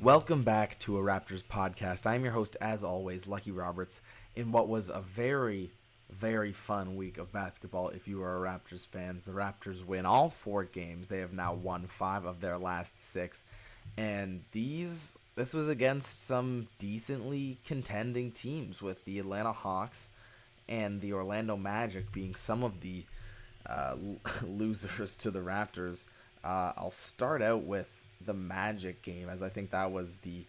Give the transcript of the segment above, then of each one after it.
Welcome back to a Raptors podcast. I'm your host, as always, Lucky Roberts, in what was a very, very fun week of basketball if you are a Raptors fans. The Raptors win all 4 games. They have now won 5 of their last 6. And this was against some decently contending teams, with the Atlanta Hawks and the Orlando Magic being some of the losers to the Raptors. I'll start out with the Magic game, as I think that was the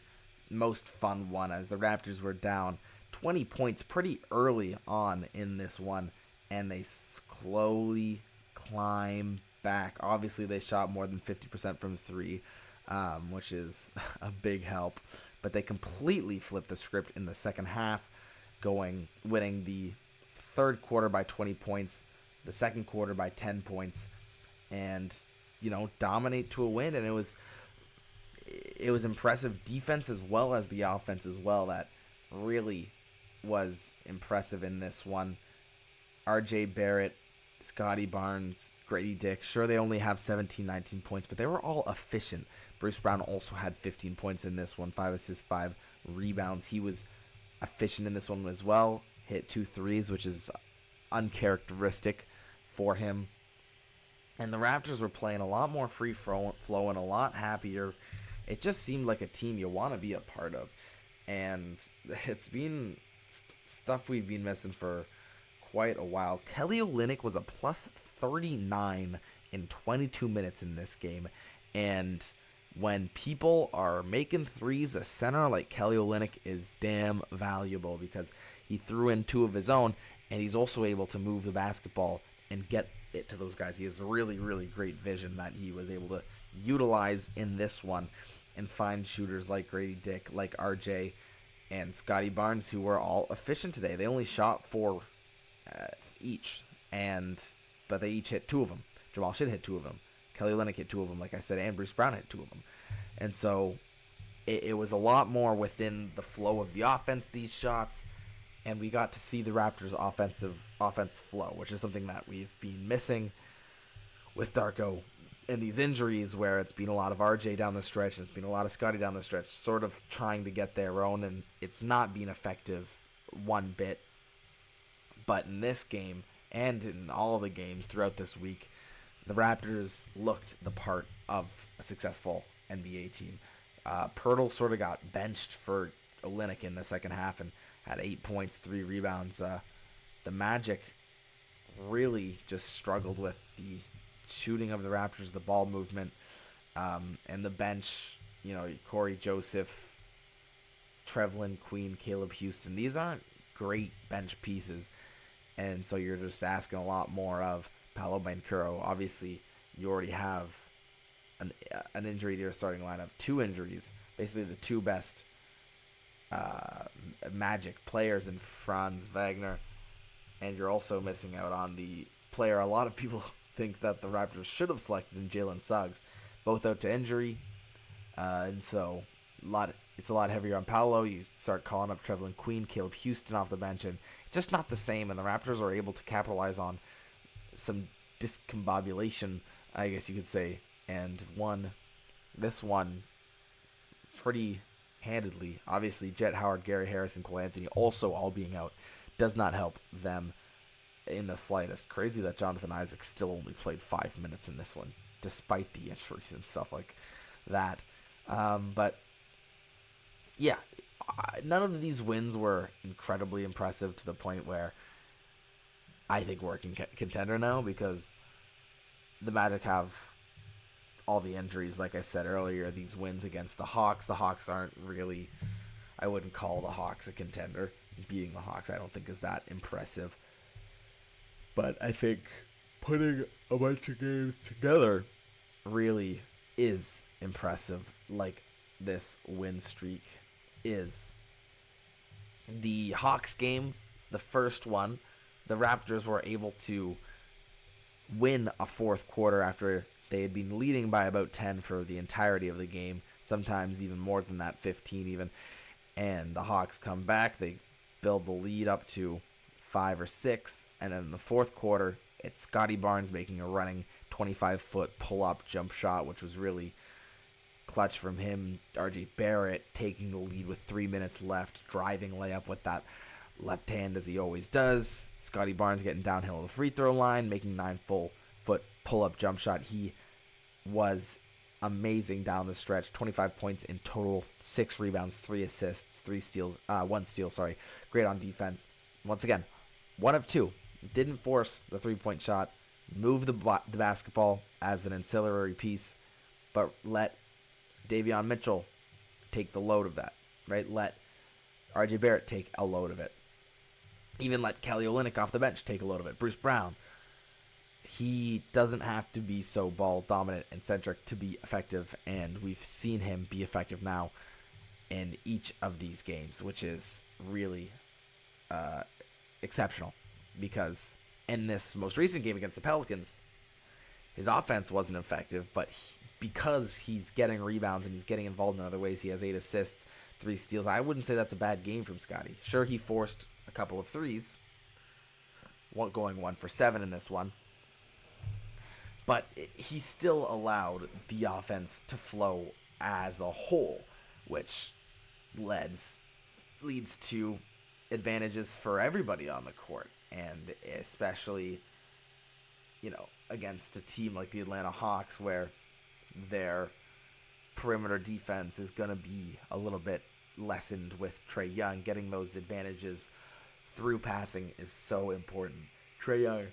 most fun one, as the Raptors were down 20 points pretty early on in this one, and they slowly climb back. Obviously, they shot more than 50% from 3, which is a big help, but they completely flipped the script in the second half, winning the third quarter by 20 points, the second quarter by 10 points, and dominate to a win. And it was impressive defense as well as the offense as well that really was impressive in this one. RJ Barrett, Scotty Barnes, Grady Dick, sure, they only have 17, 19 points, but they were all efficient. Bruce Brown also had 15 points in this one, 5 assists, 5 rebounds. He was efficient in this one as well, hit 2 threes, which is uncharacteristic for him. And the Raptors were playing a lot more free flow and a lot happier. It just seemed like a team you want to be a part of. And it's been stuff we've been missing for quite a while. Kelly Olynyk was a plus 39 in 22 minutes in this game. And when people are making threes, a center like Kelly Olynyk is damn valuable, because he threw in 2 of his own, and he's also able to move the basketball and get it to those guys. He has really, really great vision that he was able to utilize in this one and find shooters like Grady Dick, like RJ, and Scotty Barnes, who were all efficient today. They only shot 4 each, but they each hit 2 of them. Jamal Shidd hit 2 of them. Kelly Olynyk hit 2 of them, like I said, and Bruce Brown hit 2 of them. And so it was a lot more within the flow of the offense, these shots, and we got to see the Raptors' offense flow, which is something that we've been missing with Darko and these injuries, where it's been a lot of RJ down the stretch and it's been a lot of Scotty down the stretch, sort of trying to get their own, and it's not been effective one bit. But in this game, and in all the games throughout this week, the Raptors looked the part of a successful NBA team. Pirtle sort of got benched for Olynyk in the second half and had 8 points, 3 rebounds. The Magic really just struggled with the shooting of the Raptors, the ball movement, and the bench. Corey Joseph, Trevlin, Queen, Caleb Houston. These aren't great bench pieces, and so you're just asking a lot more of Paolo Banchero. Obviously, you already have an injury to your starting lineup, 2 injuries, basically the 2 best Magic players in Franz Wagner, and you're also missing out on the player a lot of people think that the Raptors should have selected in Jalen Suggs, both out to injury, and so it's a lot heavier on Paolo. You start calling up Trevlin Queen, Caleb Houston off the bench, and it's just not the same, and the Raptors are able to capitalize on some discombobulation, I guess you could say, and won this one pretty handedly. Obviously, Jet Howard, Gary Harris, and Cole Anthony also all being out does not help them in the slightest. Crazy that Jonathan Isaac still only played 5 minutes in this one, despite the injuries and stuff like that. But yeah, none of these wins were incredibly impressive to the point where I think we're a contender now, because the Magic have all the injuries. Like I said earlier, these wins against the Hawks aren't really, I wouldn't call the Hawks a contender. Beating the Hawks, I don't think, is that impressive. But I think putting a bunch of games together really is impressive, like this win streak is. The Hawks game, the first one, the Raptors were able to win a fourth quarter after they had been leading by about 10 for the entirety of the game, sometimes even more than that, 15 even. And the Hawks come back, they build the lead up to 5 or 6, and then in the fourth quarter, it's Scotty Barnes making a running 25-foot pull-up jump shot, which was really clutch from him. RJ Barrett taking the lead with 3 minutes left, driving layup with that left hand as he always does. Scotty Barnes getting downhill to the free throw line, making 9 full foot pull up jump shot. He was amazing down the stretch. 25 points in total, 6 rebounds, 3 assists, 3 steals, 1 steal. Sorry, great on defense. Once again, 1 of 2. Didn't force the 3-point shot. Moved the basketball as an ancillary piece, but let Davion Mitchell take the load of that. Right, let RJ Barrett take a load of it. Even let Kelly Olynyk off the bench take a load of it. Bruce Brown. He doesn't have to be so ball dominant and centric to be effective, and we've seen him be effective now in each of these games, which is really exceptional, because in this most recent game against the Pelicans, his offense wasn't effective, but because he's getting rebounds and he's getting involved in other ways, he has 8 assists, 3 steals. I wouldn't say that's a bad game from Scotty. Sure, he forced a couple of threes, going 1 for 7 in this one, but he still allowed the offense to flow as a whole, which leads to advantages for everybody on the court, and especially, against a team like the Atlanta Hawks, where their perimeter defense is going to be a little bit lessened with Trae Young. Getting those advantages through passing is so important. Trae Young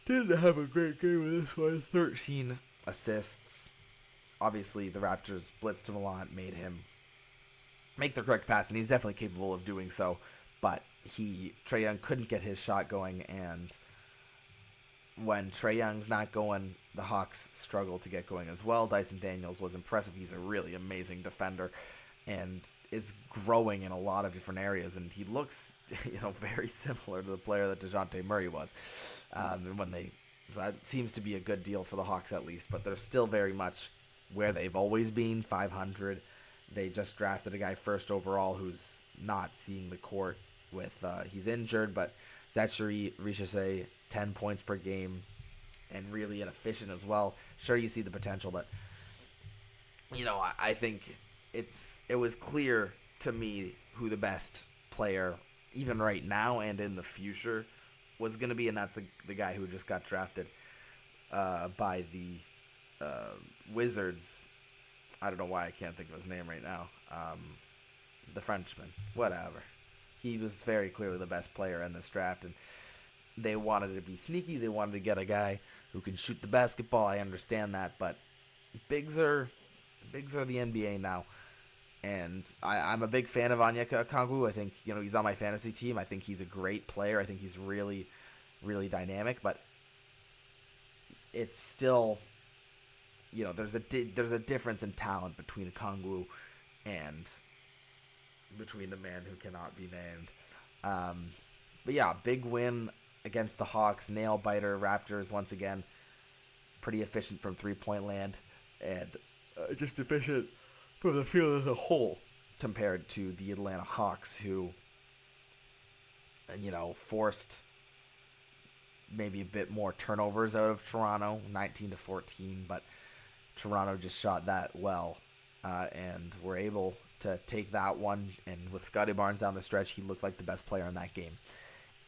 didn't have a great game with this one. 13 assists. Obviously, the Raptors blitzed him a lot, made him make the correct pass, and he's definitely capable of doing so. But Trae Young couldn't get his shot going, and when Trae Young's not going, the Hawks struggle to get going as well. Dyson Daniels was impressive. He's a really amazing defender and is growing in a lot of different areas, and he looks, very similar to the player that DeJounte Murray was. So that seems to be a good deal for the Hawks at least, but they're still very much where they've always been, 500. They just drafted a guy first overall who's not seeing the court with, he's injured, but Zachary Richardson, 10 points per game, and really inefficient as well. Sure, you see the potential, but, I think it was clear to me who the best player, even right now and in the future, was going to be, and that's the guy who just got drafted by the Wizards. I don't know why I can't think of his name right now. The Frenchman, whatever. He was very clearly the best player in this draft, and they wanted to be sneaky. They wanted to get a guy who can shoot the basketball. I understand that, but bigs are the NBA now. And I'm a big fan of Onyeka Okongwu. I think, he's on my fantasy team. I think he's a great player. I think he's really, really dynamic. But it's still, there's a difference in talent between Okongwu and between the man who cannot be named. But yeah, big win against the Hawks. Nail biter. Raptors, once again, pretty efficient from three-point land. And just efficient from the field as a whole compared to the Atlanta Hawks, who, forced maybe a bit more turnovers out of Toronto, 19-14, but Toronto just shot that well, and were able to take that one, and with Scotty Barnes down the stretch, he looked like the best player in that game.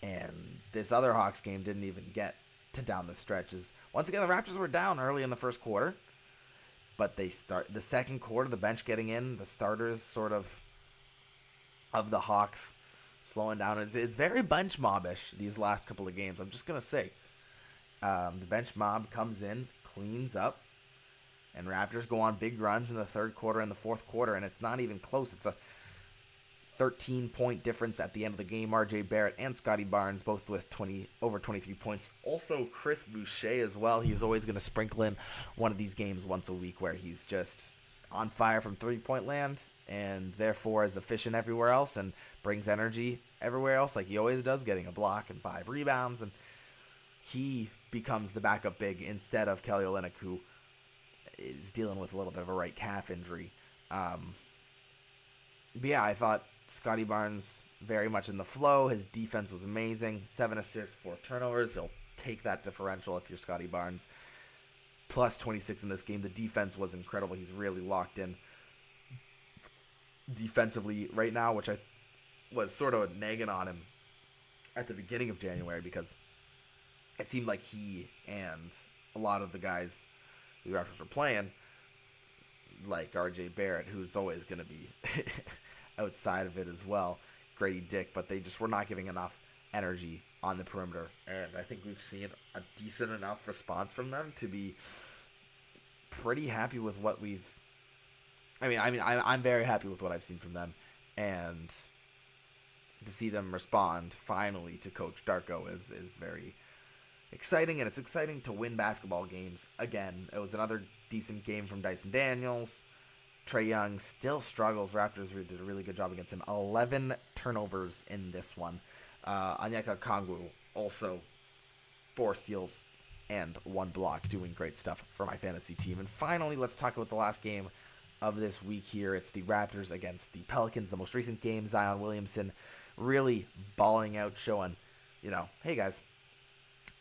And this other Hawks game didn't even get to down the stretches. Once again, the Raptors were down early in the first quarter, but they start the second quarter, the bench getting in, the starters sort of the Hawks slowing down. It's very bench mobbish these last couple of games. I'm just going to say, the bench mob comes in, cleans up, and Raptors go on big runs in the third quarter and the fourth quarter, and it's not even close. It's a 13-point difference at the end of the game. RJ Barrett and Scotty Barnes both with over 23 points. Also, Chris Boucher as well. He's always going to sprinkle in one of these games once a week where he's just on fire from three-point land and therefore is efficient everywhere else and brings energy everywhere else like he always does, getting a block and 5 rebounds. And he becomes the backup big instead of Kelly Olynyk, who is dealing with a little bit of a right calf injury. But yeah, I thought Scotty Barnes very much in the flow. His defense was amazing. 7 assists, 4 turnovers. He'll take that differential if you're Scotty Barnes. plus 26 in this game. The defense was incredible. He's really locked in defensively right now, which I was sort of nagging on him at the beginning of January because it seemed like he and a lot of the guys the Raptors were playing, like R.J. Barrett, who's always going to be outside of it as well, Grady Dick, but they just were not giving enough energy on the perimeter, and I think we've seen a decent enough response from them to be pretty happy with what we've. I'm very happy with what I've seen from them, and to see them respond finally to Coach Darko is very exciting, and it's exciting to win basketball games again. It was another decent game from Dyson Daniels. Trae Young still struggles. Raptors did a really good job against him. 11 turnovers in this one. Onyeka Okongwu also 4 steals and 1 block, doing great stuff for my fantasy team. And finally, let's talk about the last game of this week here. It's the Raptors against the Pelicans, the most recent game. Zion Williamson really balling out, showing, hey guys,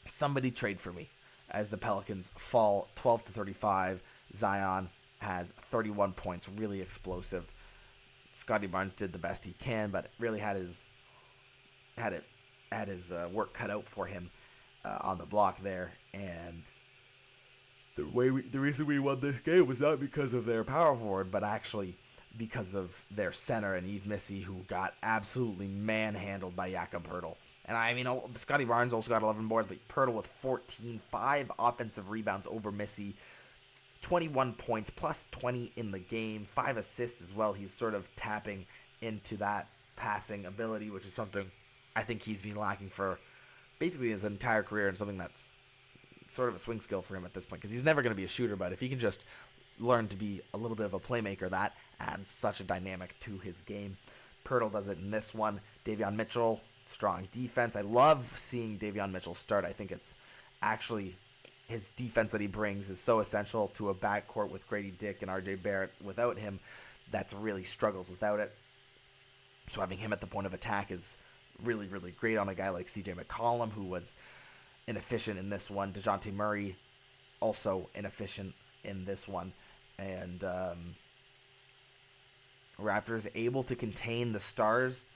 somebody trade for me. As the Pelicans fall 12-35, Zion has 31 points, really explosive. Scotty Barnes did the best he can, but really had his work cut out for him on the block there. And the reason we won this game was not because of their power forward, but actually because of their center and Yves Missy, who got absolutely manhandled by Jakob Poeltl. And Scotty Barnes also got 11 boards, but Poeltl with 14, 5 offensive rebounds over Missy, 21 points, plus 20 in the game, 5 assists as well. He's sort of tapping into that passing ability, which is something I think he's been lacking for basically his entire career, and something that's sort of a swing skill for him at this point, because he's never going to be a shooter, but if he can just learn to be a little bit of a playmaker, that adds such a dynamic to his game. Poeltl does it in this one. Davion Mitchell, strong defense. I love seeing Davion Mitchell start. I think it's actually his defense that he brings is so essential to a backcourt with Grady Dick and R.J. Barrett. Without him, that's really struggles without it. So having him at the point of attack is really, really great on a guy like C.J. McCollum, who was inefficient in this one. DeJounte Murray, also inefficient in this one. And Raptors able to contain the stars,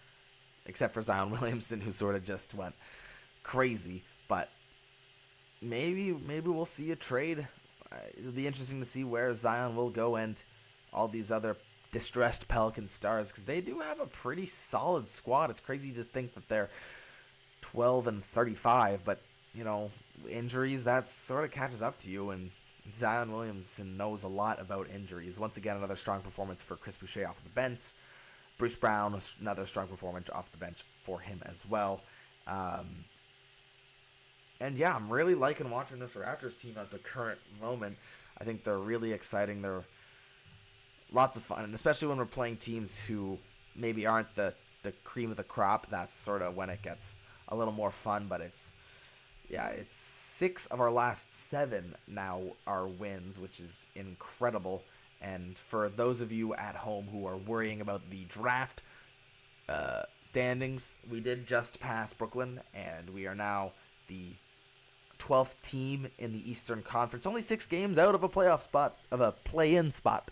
except for Zion Williamson, who sort of just went crazy. But maybe we'll see a trade. It'll be interesting to see where Zion will go and all these other distressed Pelican stars, because they do have a pretty solid squad. It's crazy to think that they're 12-35, but injuries, that sort of catches up to you, and Zion Williamson knows a lot about injuries. Once again, another strong performance for Chris Boucher off the bench. Bruce Brown, another strong performance off the bench for him as well. And yeah, I'm really liking watching this Raptors team at the current moment. I think they're really exciting. They're lots of fun, and especially when we're playing teams who maybe aren't the cream of the crop. That's sort of when it gets a little more fun, but it's 6 of our last 7 now are wins, which is incredible. And for those of you at home who are worrying about the draft standings, we did just pass Brooklyn, and we are now the 12th team in the Eastern Conference. Only 6 games out of a playoff spot, of a play-in spot.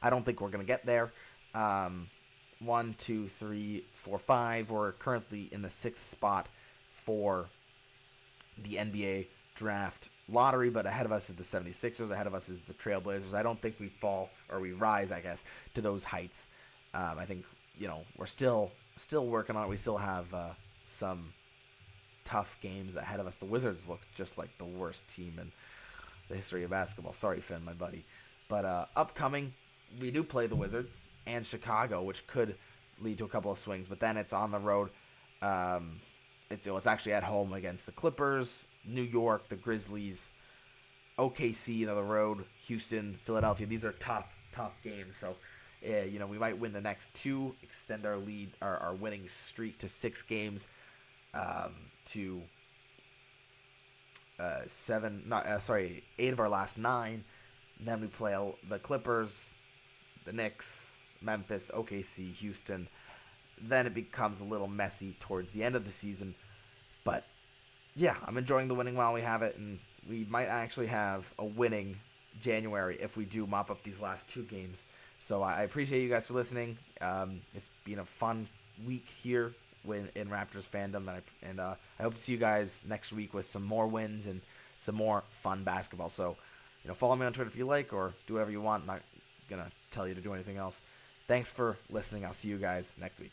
I don't think we're going to get there. 1, 2, 3, 4, 5. We're currently in the 6th spot for the NBA draft lottery, but ahead of us is the 76ers. Ahead of us is the Trailblazers. I don't think we fall, or we rise, I guess, to those heights. I think, we're still working on it. We still have some tough games ahead of us. The Wizards look just like the worst team in the history of basketball. Sorry, Finn, my buddy. But upcoming, we do play the Wizards and Chicago, which could lead to a couple of swings. But then it's on the road. It's actually at home against the Clippers, New York, the Grizzlies, OKC on the road, Houston, Philadelphia. These are tough games. So, we might win the next 2, extend our lead, our winning streak to 6 games, to 8 of our last 9. And then we play the Clippers, the Knicks, Memphis, OKC, Houston. Then it becomes a little messy towards the end of the season. But, yeah, I'm enjoying the winning while we have it, and we might actually have a winning January if we do mop up these last two games. So I appreciate you guys for listening. It's been a fun week here in Raptors fandom, and I hope to see you guys next week with some more wins and some more fun basketball. So, follow me on Twitter if you like, or do whatever you want. I'm not gonna tell you to do anything else. Thanks for listening. I'll see you guys next week.